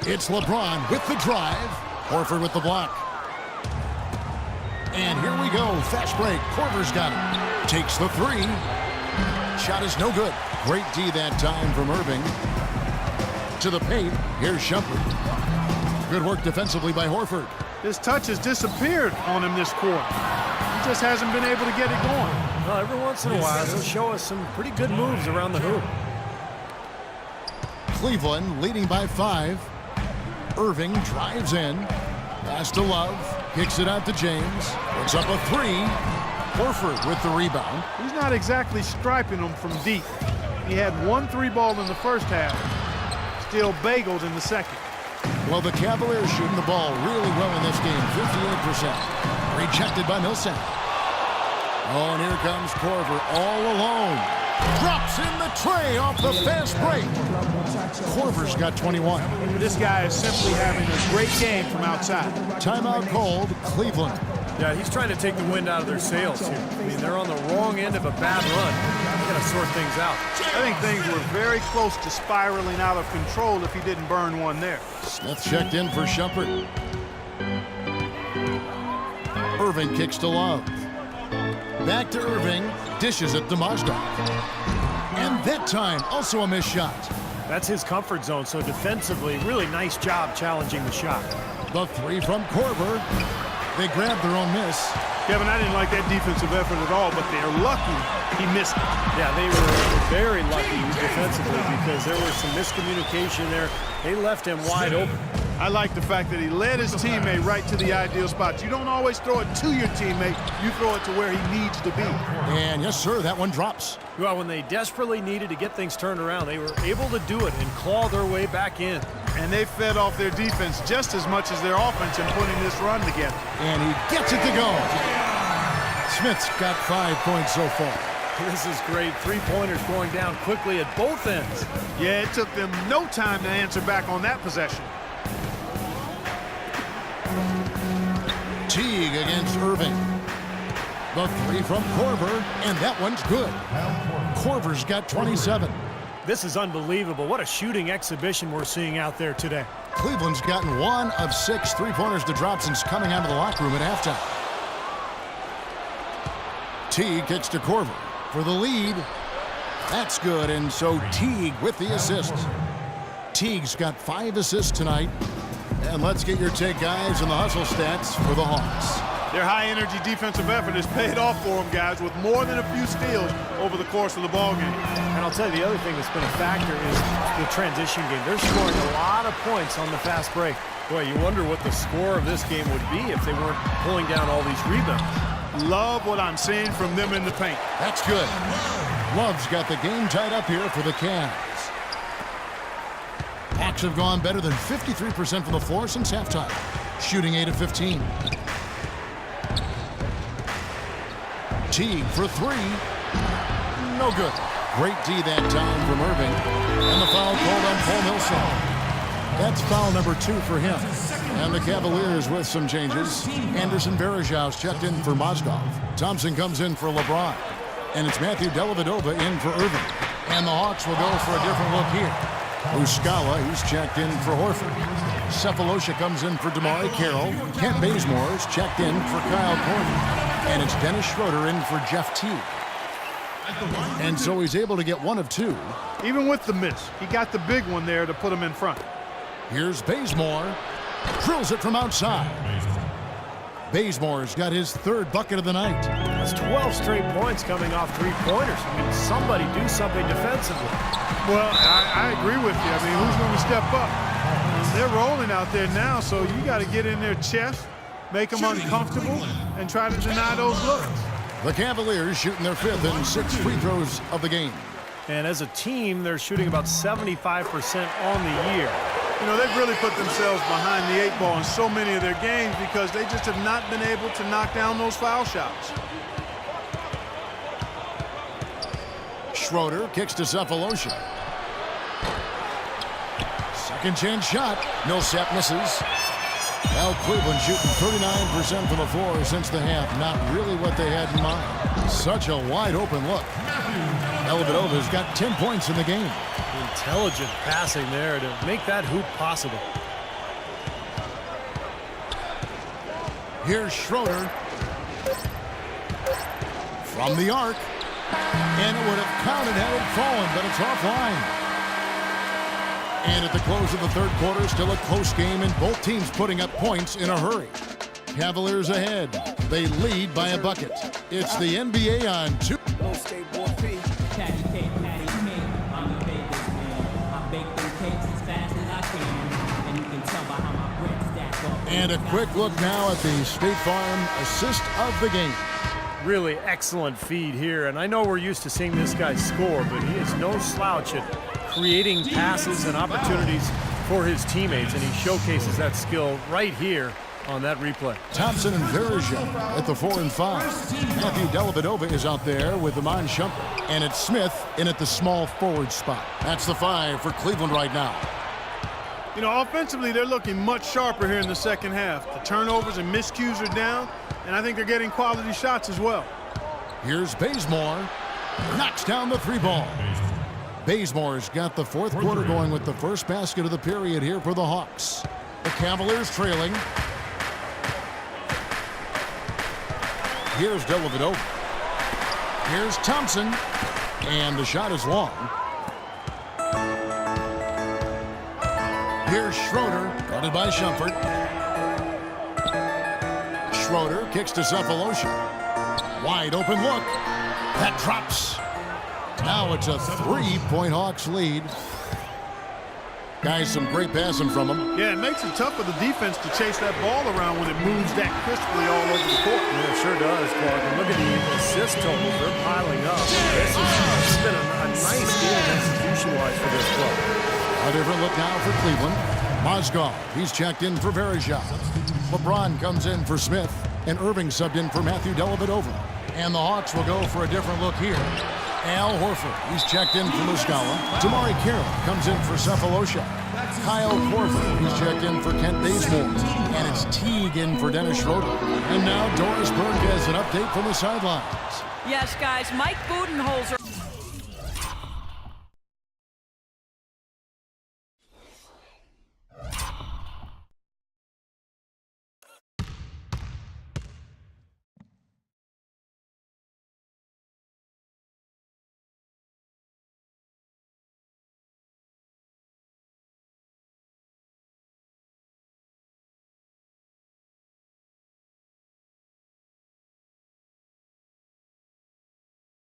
It's LeBron with the drive. Horford with the block. And here we go. Fast break. Korver's got it. Takes the three. Shot is no good. Great D that time from Irving. To the paint. Here's Shumpert. Good work defensively by Horford. His touch has disappeared on him this quarter. He just hasn't been able to get it going. Well, every once in a while, he'll show us some pretty good moves around the hoop. Cleveland leading by 5. Irving drives in. Pass to Love. Kicks it out to James. Puts up a 3. Horford with the rebound. He's not exactly striping them from deep. He had 1 3-ball in the first half. Still bageled in the second. Well, the Cavaliers shooting the ball really well in this game. 58%. Rejected by Millsap. Oh, and here comes Korver all alone. Drops in the tray off the fast break. Korver's got 21. This guy is simply having a great game from outside. Timeout called. Cleveland. Yeah, he's trying to take the wind out of their sails here. I mean, they're on the wrong end of a bad run. They got to sort things out. I think things were very close to spiraling out of control if he didn't burn one there. Smith checked in for Shumpert. Irving kicks to Love. Back to Irving. Dishes it to Mazdov. And that time, also a missed shot. That's his comfort zone, so defensively, really nice job challenging the shot. The 3 from Korver. They grabbed their own miss. Kevin, I didn't like that defensive effort at all, but they're lucky he missed it. Yeah, they were very lucky defensively because there was some miscommunication there. They left him wide open. I like the fact that he led his teammate right to the ideal spot. You don't always throw it to your teammate. You throw it to where he needs to be. And yes, sir, that one drops. Well, when they desperately needed to get things turned around, they were able to do it and claw their way back in. And they fed off their defense just as much as their offense in putting this run together. And he gets it to go. Smith's got 5 points so far. This is great. 3-pointers going down quickly at both ends. Yeah, it took them no time to answer back on that possession. Teague against Irving. The 3 from Korver, and that one's good. Korver's got 27. This is unbelievable. What a shooting exhibition we're seeing out there today. Cleveland's gotten 1 of 6 3-pointers to drop since coming out of the locker room at halftime. Teague kicks to Korver for the lead. That's good, and so Teague with the assist. Teague's got 5 assists tonight. And let's get your take, guys, on the hustle stats for the Hawks. Their high-energy defensive effort has paid off for them, guys, with more than a few steals over the course of the ballgame. And I'll tell you, the other thing that's been a factor is the transition game. They're scoring a lot of points on the fast break. Boy, you wonder what the score of this game would be if they weren't pulling down all these rebounds. Love what I'm seeing from them in the paint. That's good. Love's got the game tied up here for the Cavs. Hawks have gone better than 53% from the floor since halftime, shooting 8 of 15. Teague for 3. No good. Great D that time from Irving. And the foul called on Paul Millsap. That's foul number 2 for him. And the Cavaliers with some changes. Anderson Varejau's checked in for Mozgov. Thompson comes in for LeBron. And it's Matthew Dellavedova in for Irving. And the Hawks will go for a different look here. Muscala, he's checked in for Horford. Cephalosha comes in for DeMar Carroll. Kent Bazemore's checked in for Kyle Korver. And it's Dennis Schroeder in for Jeff Teague. And so he's able to get 1 of 2. Even with the miss, he got the big one there to put him in front. Here's Bazemore. Drills it from outside. Bazemore's got his 3rd bucket of the night. That's 12 straight points coming off 3-pointers. I mean, somebody do something defensively. Well, I agree with you. I mean, who's going to step up? They're rolling out there now, so you got to get in their chest, make them uncomfortable, and try to deny those looks. The Cavaliers shooting their 5th and 6th free throws of the game. And as a team, they're shooting about 75% on the year. You know, they've really put themselves behind the 8 ball in so many of their games because they just have not been able to knock down those foul shots. Schroeder kicks to Cephalosha. Second chance shot. Millsap misses. Now Cleveland shooting 39% from the floor since the half. Not really what they had in mind. Such a wide open look. Dellavedova's got 10 points in the game. Intelligent passing there to make that hoop possible. Here's Schroeder. From the arc. And it would have counted had it fallen, but it's offline. And at the close of the third quarter, still a close game, and both teams putting up points in a hurry. Cavaliers ahead. They lead by a bucket. It's the NBA on 2. And a quick look now at the State Farm assist of the game. Really excellent feed here, and I know we're used to seeing this guy score, but he is no slouch at creating passes and opportunities for his teammates, and he showcases that skill right here on that replay. Thompson and Verja at the 4 and 5. Matthew Dellavedova is out there with Iman Shumpert, and it's Smith in at the small forward spot. That's the 5 for Cleveland right now. You know, offensively, they're looking much sharper here in the second half. The turnovers and miscues are down, and I think they're getting quality shots as well. Here's Bazemore. Knocks down the 3 ball. Bazemore's got the fourth quarter going with the first basket of the period here for the Hawks. The Cavaliers trailing. Here's Dellavedova. Here's Thompson. And the shot is long. Here's Schroeder, guarded by Shumpert. Schroeder kicks to Cephalosha. Wide open look. That drops. Now it's a 3-point Hawks lead. Guys, some great passing from him. Yeah, it makes it tough for the defense to chase that ball around when it moves that crisply all over the court. Yeah, it sure does, Clark. And look at the assist totals. They're piling up. This has been a nice game execution-wise for this club. A different look now for Cleveland. Mozgov, he's checked in for Verja. LeBron comes in for Smith, and Irving subbed in for Matthew Dellavedova. And the Hawks will go for a different look here. Al Horford, he's checked in for Muscala. Damari Carroll comes in for Cephalosha. Kyle Korver, he's checked in for Kent Bazemore. And it's Teague in for Dennis Schroeder. And now Doris Burke has an update from the sidelines. Yes, guys, Mike Budenholzer.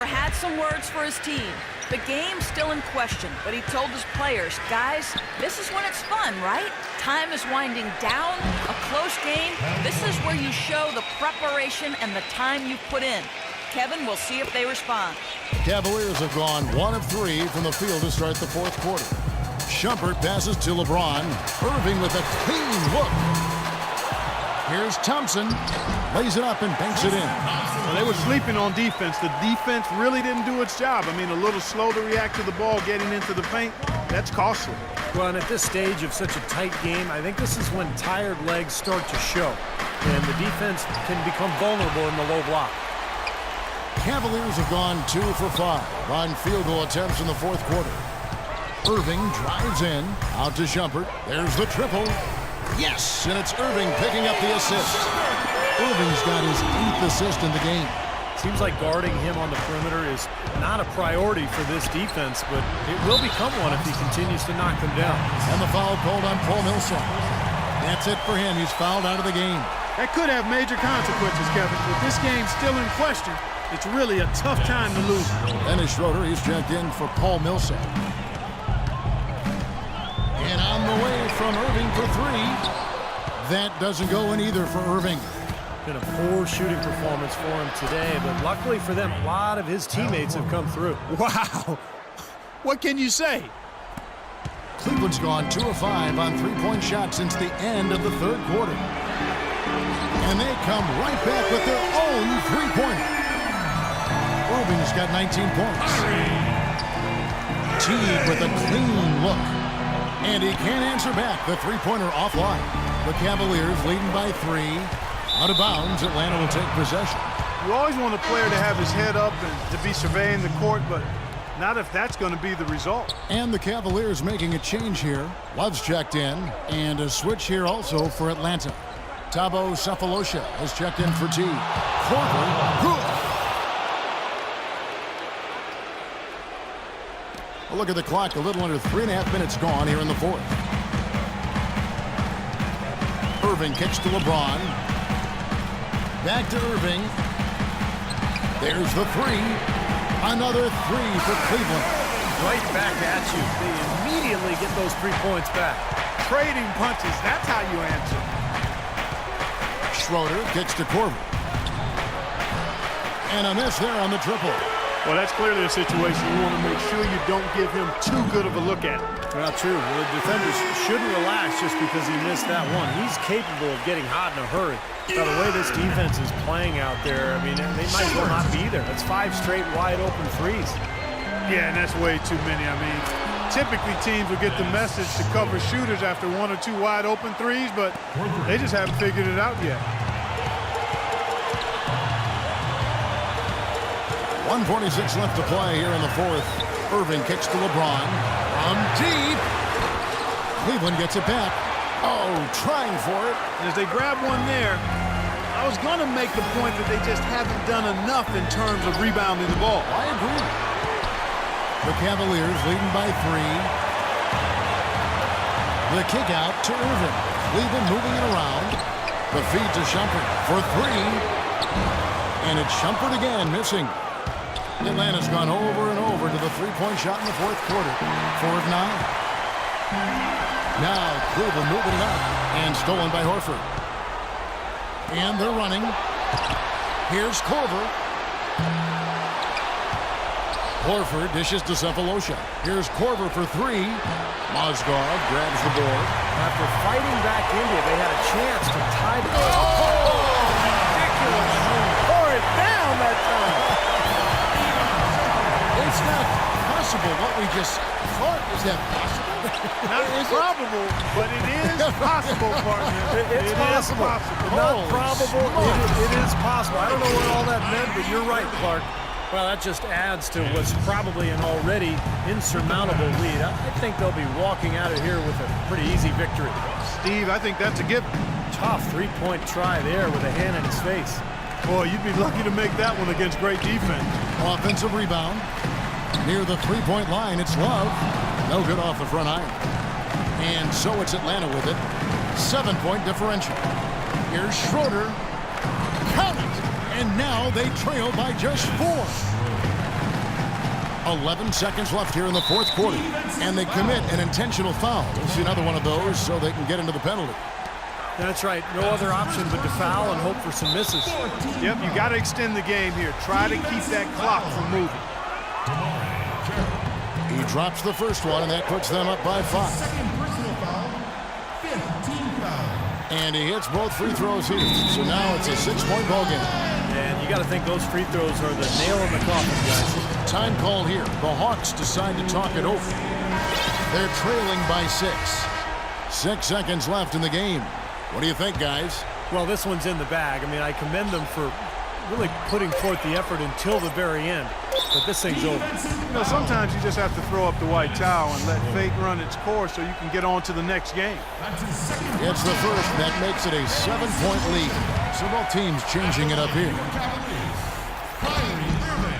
Had some words for his team. The game's still in question, but he told his players, guys, this is when it's fun, right? Time is winding down, a close game. This is where you show the preparation and the time you put in. Kevin, we'll see if they respond. The Cavaliers have gone 1 of 3 from the field to start the fourth quarter. Shumpert passes to LeBron. Irving with a clean look. Here's Thompson. Lays it up and banks it in. Well, they were sleeping on defense. The defense really didn't do its job. I mean, a little slow to react to the ball getting into the paint. That's costly. Well, and at this stage of such a tight game, I think this is when tired legs start to show. And the defense can become vulnerable in the low block. Cavaliers have gone 2 for 5 on field goal attempts in the fourth quarter. Irving drives in. Out to Shumpert. There's the triple. Yes, and it's Irving picking up the assist. Irving's got his 8th assist in the game. Seems like guarding him on the perimeter is not a priority for this defense, but it will become one if he continues to knock them down. And the foul called on Paul Millsap. That's it for him. He's fouled out of the game. That could have major consequences, Kevin. With this game still in question, it's really a tough time to lose. Dennis Schroeder, he's checked in for Paul Millsap. And on the way from Irving for 3. That doesn't go in either for Irving. Been a poor shooting performance for him today, but luckily for them, a lot of his teammates have come through. Wow. What can you say? Cleveland's gone 2 of 5 on 3-point shots since the end of the third quarter. And they come right back with their own 3-pointer. Irving's got 19 points. Teague with a clean look. And he can't answer back. The 3-pointer offline. The Cavaliers leading by 3. Out of bounds, Atlanta will take possession. You always want a player to have his head up and to be surveying the court, but not if that's going to be the result. And the Cavaliers making a change here. Love's checked in, and a switch here also for Atlanta. Thabo Cephalosha has checked in for T. Korver, good. Well, look at the clock. A little under 3.5 minutes gone here in the fourth. Irving kicks to LeBron. Back to Irving. There's the three. Another three for Cleveland. Right back at you. They immediately get those 3 points back. Trading punches, that's how you answer. Schroeder kicks to Korver. And a miss there on the triple. Well, that's clearly a situation you want to make sure you don't give him too good of a look at. Not true. Well, the defenders shouldn't relax just because he missed that one. He's capable of getting hot in a hurry. By the way this defense is playing out there, I mean, they might as well not be there. That's 5 straight wide open threes. Yeah, and that's way too many. I mean, typically teams will get the message to cover shooters after 1 or 2 wide open threes, but they just haven't figured it out yet. 1:46 left to play here in the fourth. Irving kicks to LeBron. From deep. Cleveland gets it back. Oh, trying for it. And as they grab one there, I was going to make the point that they just haven't done enough in terms of rebounding the ball. I agree. The Cavaliers leading by 3. The kick out to Irving. Cleveland moving it around. The feed to Shumpert for 3. And it's Shumpert again, missing. Atlanta's gone over and over to the three-point shot in the fourth quarter. 4 of 9. Now Cleveland moving it up. And stolen by Horford. And they're running. Here's Korver. Horford dishes to Cephalosha. Here's Korver for 3. Mozgov grabs the board. After fighting back India, they had a chance to tie the game. Oh, ridiculous. Pour it down that time. It's not possible what we just thought. Is that possible? Not probable, but it is possible, partner. It's possible. Not probable. It is possible. I don't know what all that meant, but you're right, Clark. Well, that just adds to what's probably an already insurmountable lead. I think they'll be walking out of here with a pretty easy victory. Steve, I think that's a given. Tough three-point try there with a hand in his face. Boy, you'd be lucky to make that one against great defense. Offensive rebound. Near the three-point line, it's Love. No good off the front iron. And so it's Atlanta with it. 7-point differential. Here's Schroeder. Count it! And now they trail by just 4. 11 seconds left here in the fourth quarter. And they commit an intentional foul. We'll see another one of those so they can get into the penalty. That's right. No other option but to foul and hope for some misses. Yep, you got to extend the game here. Try to keep that clock from moving. He drops the first one, and that puts them up by 5. And he hits both free throws here. So now it's a 6-point ball game. And you got to think those free throws are the nail in the coffin, guys. Time call here. The Hawks decide to talk it over. They're trailing by 6. 6 seconds left in the game. What do you think, guys? Well, this one's in the bag. I mean, I commend them for really putting forth the effort until the very end. But this thing's over. You know, sometimes you just have to throw up the white towel and let fate run its course so you can get on to the next game. It's the first. That makes it a 7-point lead. So both teams changing it up here.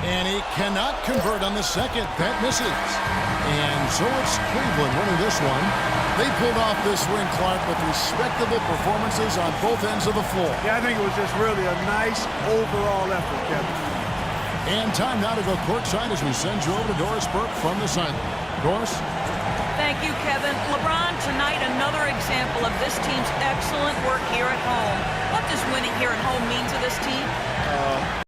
And he cannot convert on the second. That misses. And so it's Cleveland winning this one. They pulled off this win, Clark, with respectable performances on both ends of the floor. Yeah, I think it was just really a nice overall effort, Kevin. And time now to go courtside as we send you over to Doris Burke from the sideline. Doris? Thank you, Kevin. LeBron, tonight another example of this team's excellent work here at home. What does winning here at home mean to this team?